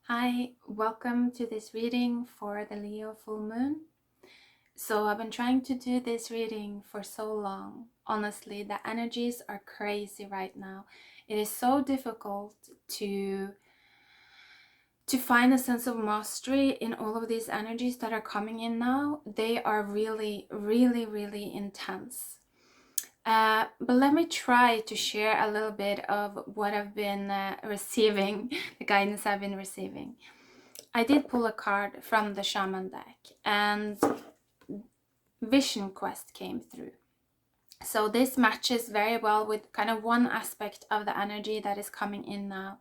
Hi, welcome to this reading for the Leo full moon. So I've been trying to do this reading for so long. Honestly, the energies are crazy right now. It is so difficult to find a sense of mastery in all of these energies that are coming in now. They are really, really, really intense. But let me try to share a little bit of what I've been receiving, the guidance I've been receiving. I did pull a card from the shaman deck and Vision Quest came through. So this matches very well with kind of one aspect of the energy that is coming in now.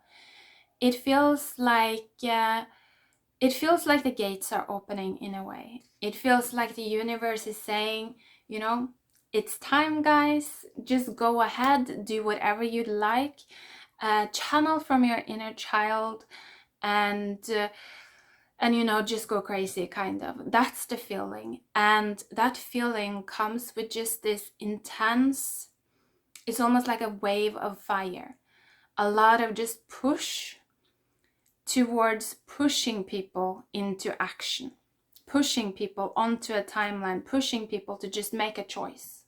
It feels like the gates are opening in a way. It feels like the universe is saying, it's time, guys. Just go ahead, do whatever you'd like. Channel from your inner child and just go crazy, kind of. That's the feeling. And that feeling comes with just this intense, it's almost like a wave of fire. A lot of just push towards pushing people into action, pushing people onto a timeline, pushing people to just make a choice.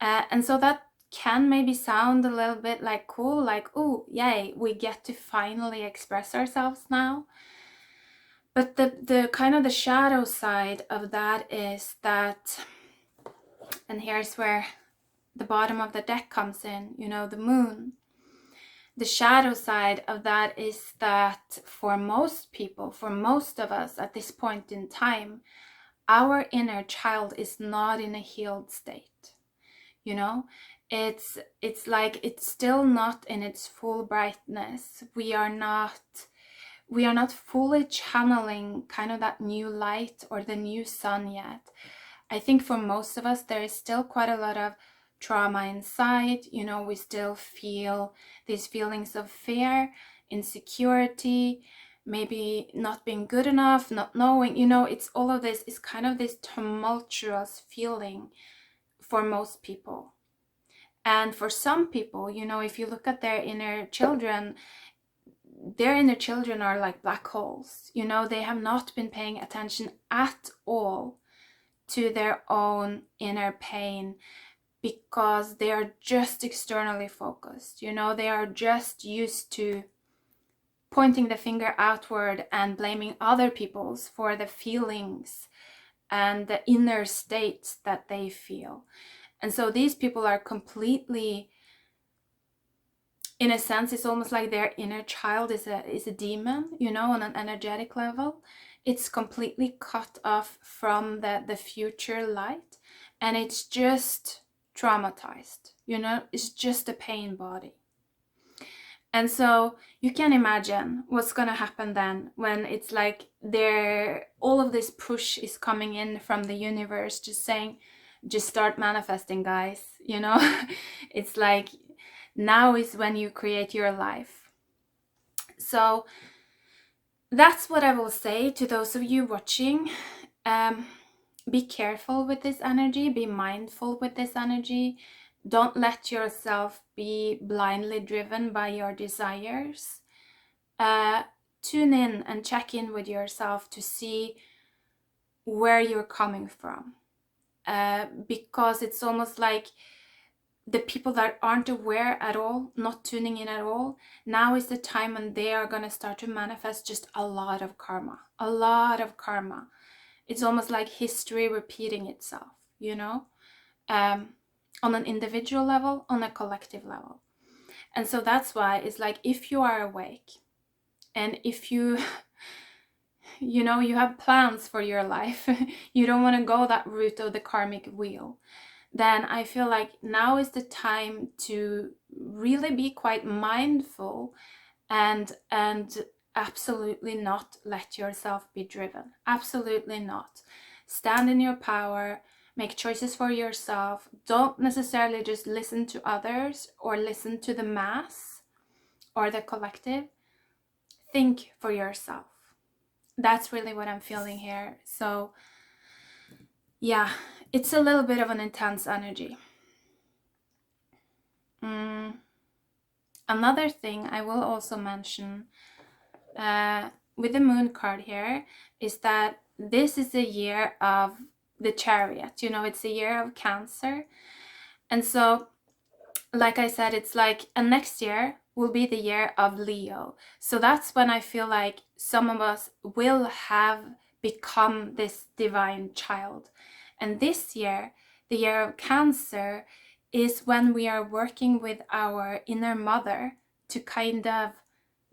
And so that can maybe sound a little bit like cool, like, oh, yay, we get to finally express ourselves now. But the kind of the shadow side of that is that, and here's where the bottom of the deck comes in, the moon. The shadow side of that is that for most people, for most of us at this point in time, our inner child is not in a healed state. It's like it's still not in its full brightness. We are not fully channeling kind of that new light or the new sun yet. I think for most of us, there is still quite a lot of trauma inside. We still feel these feelings of fear, insecurity, maybe not being good enough, not knowing, it's all of this is kind of this tumultuous feeling for most people. And for some people, if you look at their inner children are like black holes. They have not been paying attention at all to their own inner pain because they are just externally focused. They are just used to pointing the finger outward and blaming other people's for the feelings and the inner states that they feel. And so these people are completely, in a sense, it's almost like their inner child is a demon, on an energetic level. It's completely cut off from the future light, and it's just traumatized, it's just a pain body. And so you can imagine what's going to happen then when it's like all of this push is coming in from the universe, just saying, just start manifesting, guys. It's like, now is when you create your life. So that's what I will say to those of you watching. Be careful with this energy, be mindful with this energy. Don't let yourself be blindly driven by your desires. Tune in and check in with yourself to see where you're coming from. Because it's almost like the people that aren't aware at all, not tuning in at all, now is the time when they are going to start to manifest just a lot of karma. A lot of karma. It's almost like history repeating itself, on an individual level, on a collective level. And so that's why it's like, if you are awake and if you you have plans for your life, you don't want to go that route of the karmic wheel, then I feel like now is the time to really be quite mindful and absolutely not let yourself be driven. Absolutely not. Stand in your power, make choices for yourself. Don't necessarily just listen to others or listen to the mass or the collective. Think for yourself. That's really what I'm feeling here. So yeah, it's a little bit of an intense energy. Another thing I will also mention with the moon card here is that this is a year of the Chariot. You know, it's a year of Cancer. And so, like I said, it's like, and next year will be the year of Leo. So that's when I feel like some of us will have become this divine child. And this year, the year of Cancer, is when we are working with our inner mother to kind of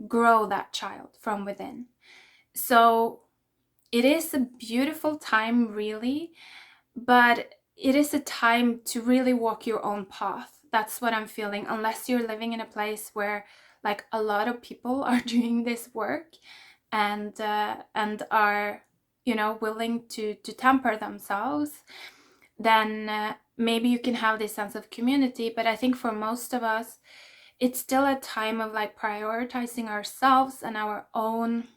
grow that child from within. So it is a beautiful time, really, but it is a time to really walk your own path. That's what I'm feeling, unless you're living in a place where like a lot of people are doing this work and are, you know, willing to temper themselves, then maybe you can have this sense of community. But I think for most of us, it's still a time of like prioritizing ourselves and our own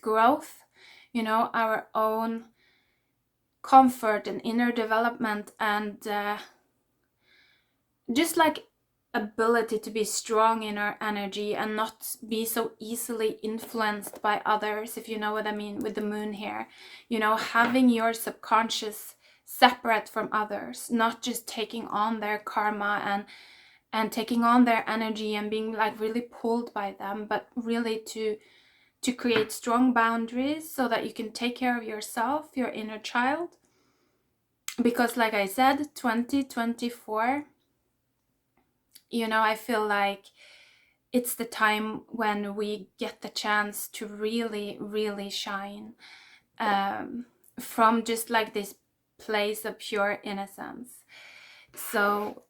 growth, you know, our own comfort and inner development, and just like ability to be strong in our energy and not be so easily influenced by others, if you know what I mean with the moon here. You know, having your subconscious separate from others, not just taking on their karma and taking on their energy and being like really pulled by them, but really to create strong boundaries so that you can take care of yourself, your inner child. Because like I said, 2024, you know, I feel like it's the time when we get the chance to really, really shine, from just like this place of pure innocence. So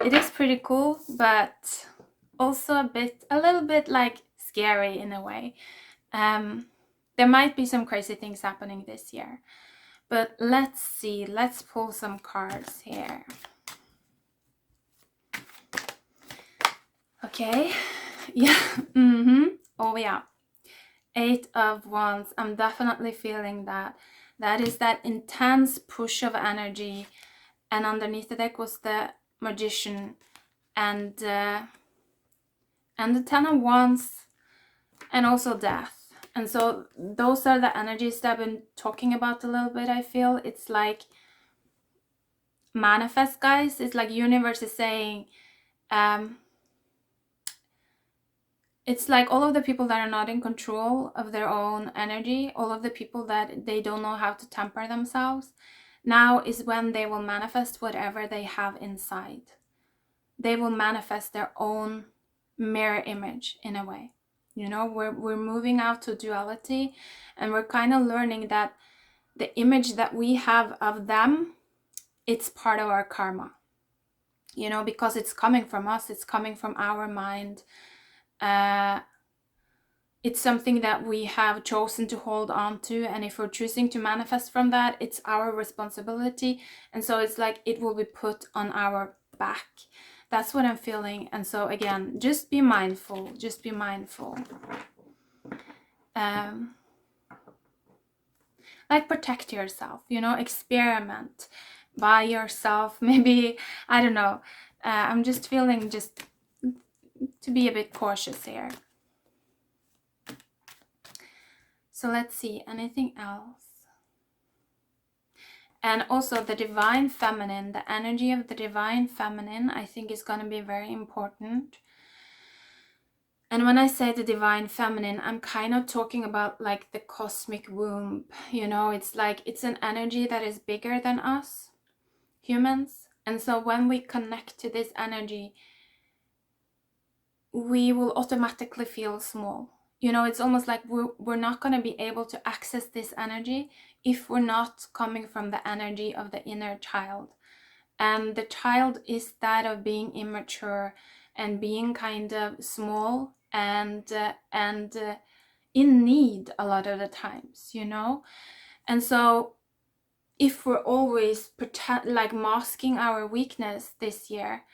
it is pretty cool, but also a little bit like scary in a way. There might be some crazy things happening this year, but let's see. Let's pull some cards here. Okay. Yeah. Oh yeah. 8 of Wands. I'm definitely feeling that. That is that intense push of energy. And underneath the deck was the Magician and the 10 of Wands, and also Death. And so those are the energies that I've been talking about a little bit. I feel it's like manifest, guys. It's like universe is saying, it's like all of the people that are not in control of their own energy, all of the people that they don't know how to temper themselves, now is when they will manifest whatever they have inside. They will manifest their own mirror image in a way. You know, we're moving out to duality, and we're kind of learning that the image that we have of them, it's part of our karma. You know, because it's coming from us, it's coming from our mind. It's something that we have chosen to hold on to, and if we're choosing to manifest from that, it's our responsibility. And so it's like it will be put on our back. That's what I'm feeling. And so again, just be mindful. Just be mindful. Like protect yourself, you know, experiment by yourself. Maybe, I don't know. I'm just feeling just to be a bit cautious here. So let's see, anything else? And also the divine feminine, the energy of the divine feminine, I think is going to be very important. And when I say the divine feminine, I'm kind of talking about like the cosmic womb. You know, it's like it's an energy that is bigger than us humans. And so when we connect to this energy, we will automatically feel small. You know, it's almost like we're not going to be able to access this energy if we're not coming from the energy of the inner child. And the child is that of being immature and being kind of small and in need a lot of the times, you know. And so if we're always like masking our weakness this year,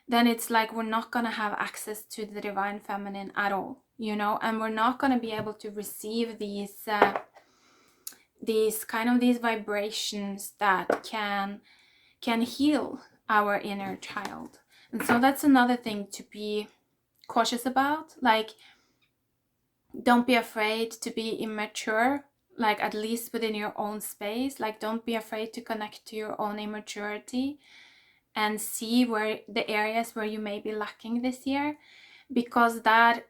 then it's like we're not going to have access to the divine feminine at all, you know, and we're not going to be able to receive these vibrations that can heal our inner child. And so that's another thing to be cautious about. Like, Don't be afraid to be immature, like at least within your own space. Like don't be afraid to connect to your own immaturity and see where the areas where you may be lacking this year, because that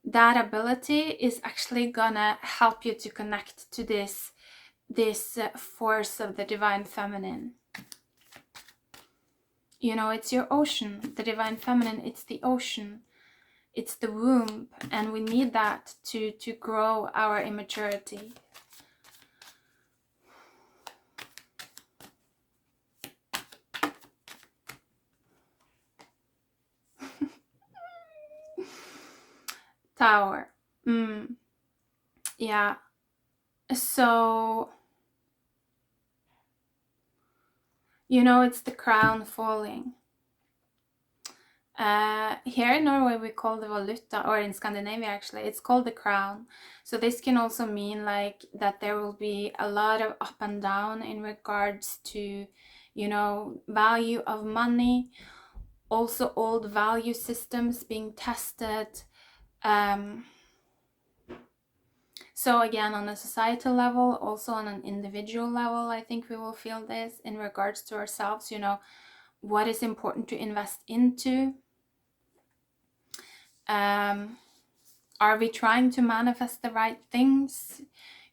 ability is actually gonna help you to connect to this force of the divine feminine. You know, it's your ocean. The divine feminine, it's the ocean, it's the womb, and we need that to grow our immaturity. Tower. Yeah. So, you know, it's the crown falling. Here in Norway we call the valuta, or in Scandinavia actually, it's called the crown. So this can also mean like that there will be a lot of up and down in regards to, you know, value of money, also old value systems being tested. So again, on a societal level, also on an individual level, I think we will feel this in regards to ourselves, you know, what is important to invest into. Are we trying to manifest the right things?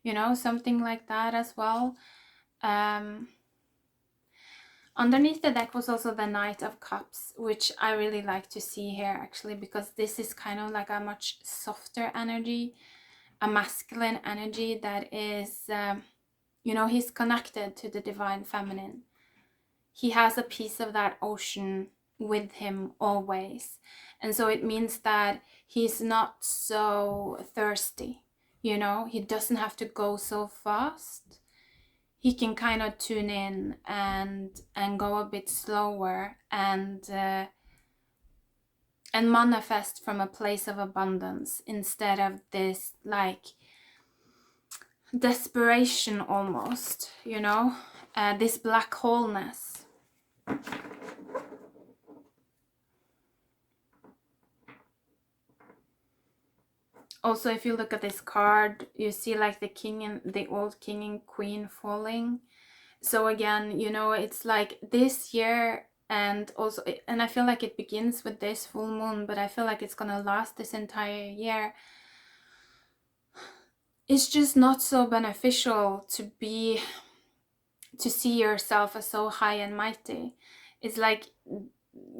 You know, something like that as well. Underneath the deck was also the Knight of Cups, which I really like to see here actually, because this is kind of like a much softer energy, a masculine energy that is, you know, he's connected to the divine feminine. He has a piece of that ocean with him always. And so it means that he's not so thirsty, you know, he doesn't have to go so fast. He can kind of tune in and go a bit slower and manifest from a place of abundance instead of this like desperation almost, you know, this black holeness. Also, if you look at this card, you see like the king and the old king and queen falling. So again, you know, it's like this year, and also, and I feel like it begins with this full moon, but I feel like it's gonna last this entire year. It's just not so beneficial to see yourself as so high and mighty. It's like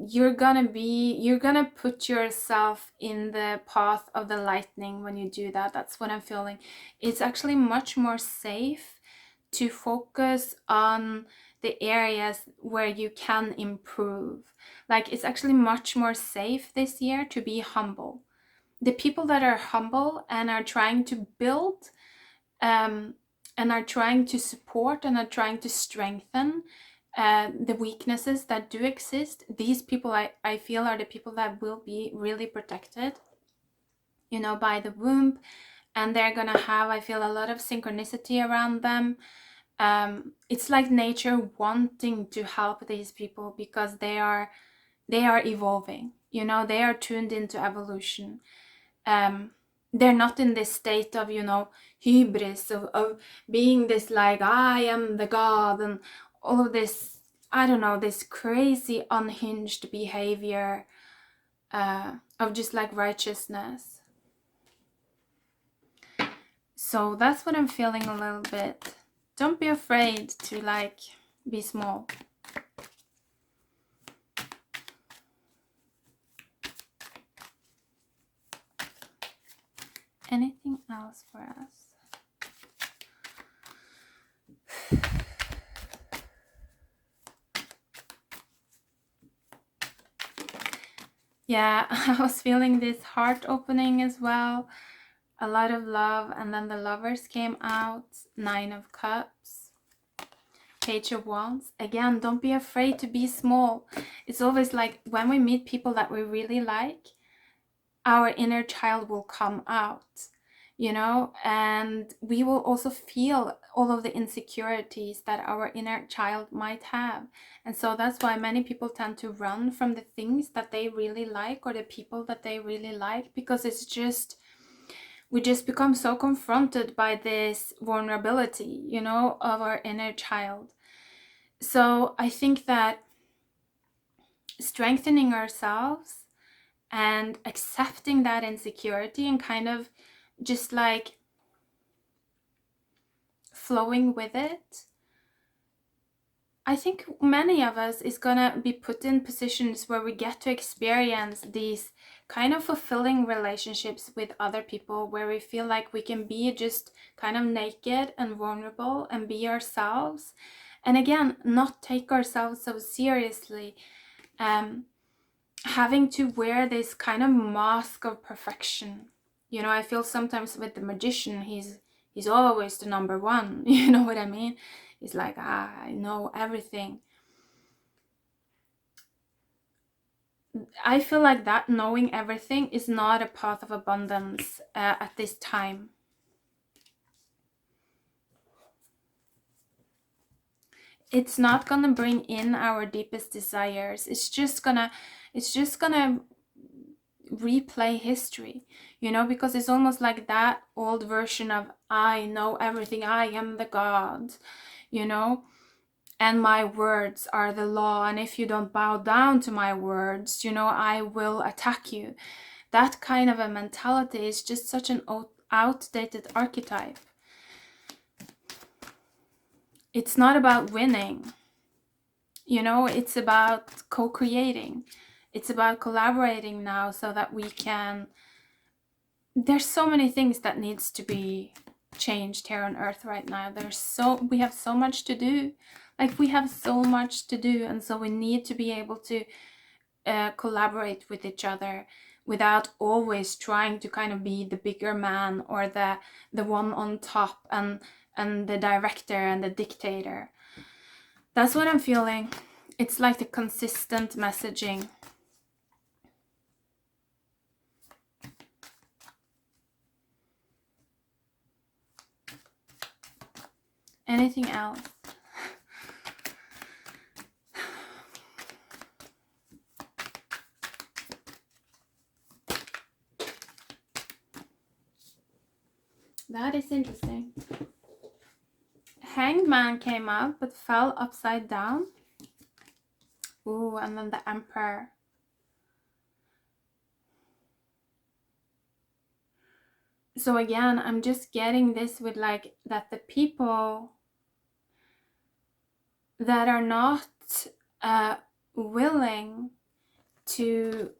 you're gonna put yourself in the path of the lightning when you do that. That's what I'm feeling. It's actually much more safe to focus on the areas where you can improve. Like it's actually much more safe this year to be humble. The people that are humble and are trying to build, and are trying to support and are trying to strengthen the weaknesses that do exist, these people I feel are the people that will be really protected, you know, by the womb, and they're gonna have, I feel, a lot of synchronicity around them. It's like nature wanting to help these people because they are evolving, you know, they are tuned into evolution. They're not in this state of, you know, hubris of being this like I am the god and all of this, I don't know, this crazy unhinged behavior of just like righteousness. So that's what I'm feeling a little bit. Don't be afraid to like be small. Anything else for us? Yeah, I was feeling this heart opening as well. A lot of love, and then the Lovers came out. 9 of Cups, Page of Wands. Again, don't be afraid to be small. It's always like when we meet people that we really like, our inner child will come out, you know, and we will also feel all of the insecurities that our inner child might have. And so that's why many people tend to run from the things that they really like or the people that they really like, because it's just, we just become so confronted by this vulnerability, of our inner child. So I think that strengthening ourselves and accepting that insecurity and kind of just like flowing with it, I think many of us is gonna be put in positions where we get to experience these kind of fulfilling relationships with other people, where we feel like we can be just kind of naked and vulnerable and be ourselves, and again, not take ourselves so seriously, having to wear this kind of mask of perfection. I feel sometimes with the magician, he's always the number one. You know what I mean? He's like, I know everything. I feel like that knowing everything is not a path of abundance at this time. It's not gonna bring in our deepest desires. It's just gonna replay history, because it's almost like that old version of I know everything, I am the god, and my words are the law, and if you don't bow down to my words, I will attack you. That kind of a mentality is just such an outdated archetype. It's not about winning, it's about co-creating. It's about collaborating now so that we can. There's so many things that needs to be changed here on earth right now. We have so much to do. We have so much to do, and so we need to be able to collaborate with each other without always trying to kind of be the bigger man or the one on top and the director and the dictator. That's what I'm feeling. It's like the consistent messaging. Anything else? That is interesting. Hanged Man came out but fell upside down. Ooh, and then the Emperor. So again, I'm just getting this with like that the people that are not willing to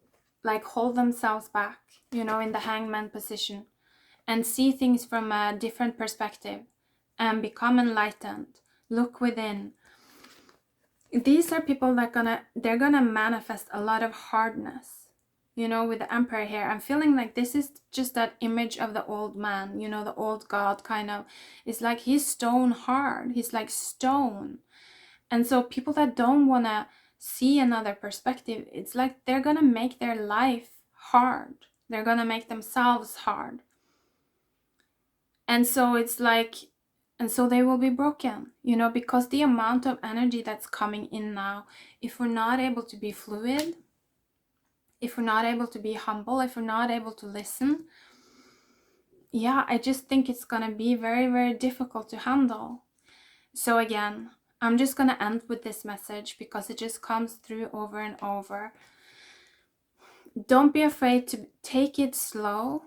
like hold themselves back, in the hangman position and see things from a different perspective and become enlightened, look within. These are people that they're gonna manifest a lot of hardness, with the Emperor here. I'm feeling like this is just that image of the old man, the old god kind of. It's like he's stone hard. He's like stone. And so people that don't want to see another perspective, it's like they're going to make their life hard. They're going to make themselves hard. And so it's like, and so they will be broken, because the amount of energy that's coming in now, if we're not able to be fluid, if we're not able to be humble, if we're not able to listen, yeah, I just think it's going to be very, very difficult to handle. So again, I'm just going to end with this message because it just comes through over and over. Don't be afraid to take it slow.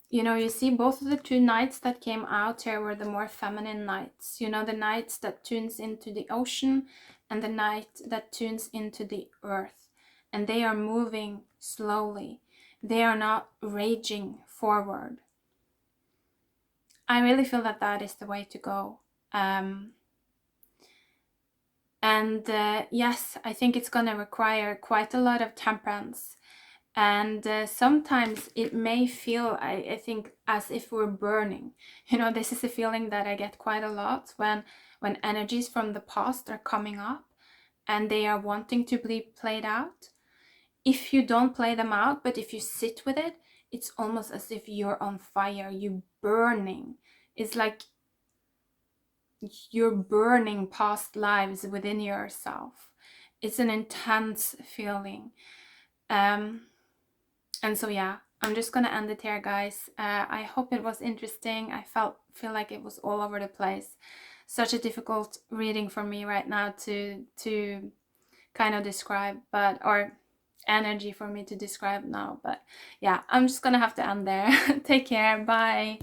You see both of the two knights that came out here were the more feminine knights. The knights that tunes into the ocean and the knight that tunes into the earth. And they are moving slowly. They are not raging forward. I really feel that that is the way to go. Yes, I think it's going to require quite a lot of temperance. And sometimes it may feel, I think, as if we're burning. This is a feeling that I get quite a lot when energies from the past are coming up and they are wanting to be played out. If you don't play them out, but if you sit with it, it's almost as if you're on fire, you're burning. It's like you're burning past lives within yourself. It's an intense feeling. And so, yeah, I'm just gonna end it here, guys. I hope it was interesting. I feel like it was all over the place. Such a difficult reading for me right now to kind of describe, but or energy for me to describe now. But yeah, I'm just gonna have to end there. Take care. Bye.